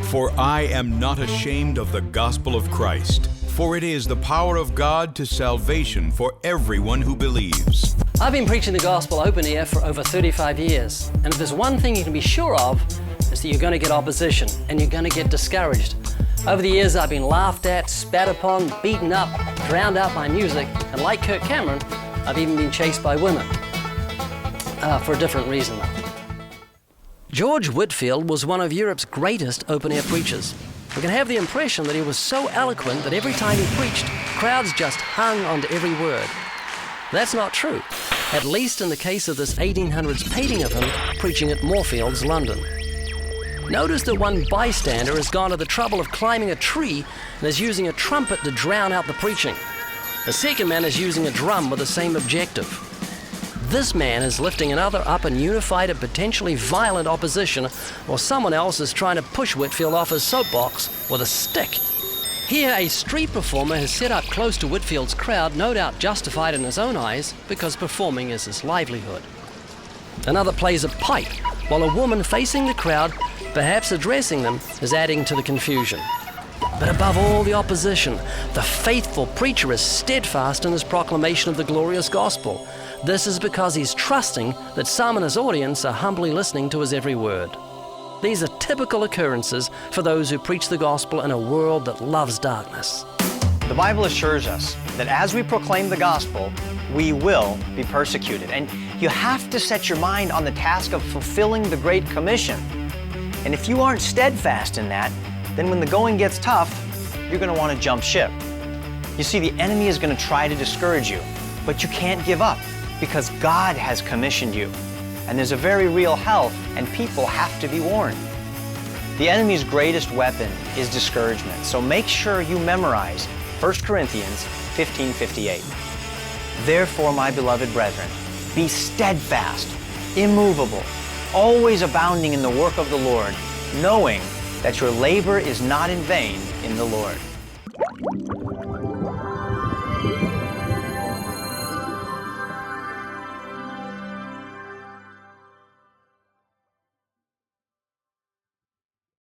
For I am not ashamed of the gospel of Christ, for it is the power of God to salvation for everyone who believes. I've been preaching the gospel open air for over 35 years, and if there's one thing you can be sure of, it's that you're going to get opposition and you're going to get discouraged. Over the years, I've been laughed at, spat upon, beaten up, drowned out by music, and like Kirk Cameron, I've even been chased by women. For a different reason, though. George Whitefield was one of Europe's greatest open-air preachers. We can have the impression that he was so eloquent that every time he preached, crowds just hung onto every word. That's not true, at least in the case of this 1800s painting of him preaching at Moorfields, London. Notice that one bystander has gone to the trouble of climbing a tree and is using a trumpet to drown out the preaching. The second man is using a drum with the same objective. This man is lifting another up in unified and potentially violent opposition, while someone else is trying to push Whitefield off his soapbox with a stick. Here, a street performer has set up close to Whitefield's crowd, no doubt justified in his own eyes, because performing is his livelihood. Another plays a pipe, while a woman facing the crowd, perhaps addressing them, is adding to the confusion. But above all the opposition, the faithful preacher is steadfast in his proclamation of the glorious gospel. This is because he's trusting that some in his audience are humbly listening to his every word. These are typical occurrences for those who preach the gospel in a world that loves darkness. The Bible assures us that as we proclaim the gospel, we will be persecuted. And you have to set your mind on the task of fulfilling the Great Commission. And if you aren't steadfast in that, then when the going gets tough, you're going to want to jump ship. You see, the enemy is going to try to discourage you, but you can't give up because God has commissioned you. And there's a very real hell, and people have to be warned. The enemy's greatest weapon is discouragement, so make sure you memorize 1 Corinthians 15:58. Therefore, my beloved brethren, be steadfast, immovable, always abounding in the work of the Lord, knowing that your labor is not in vain in the Lord.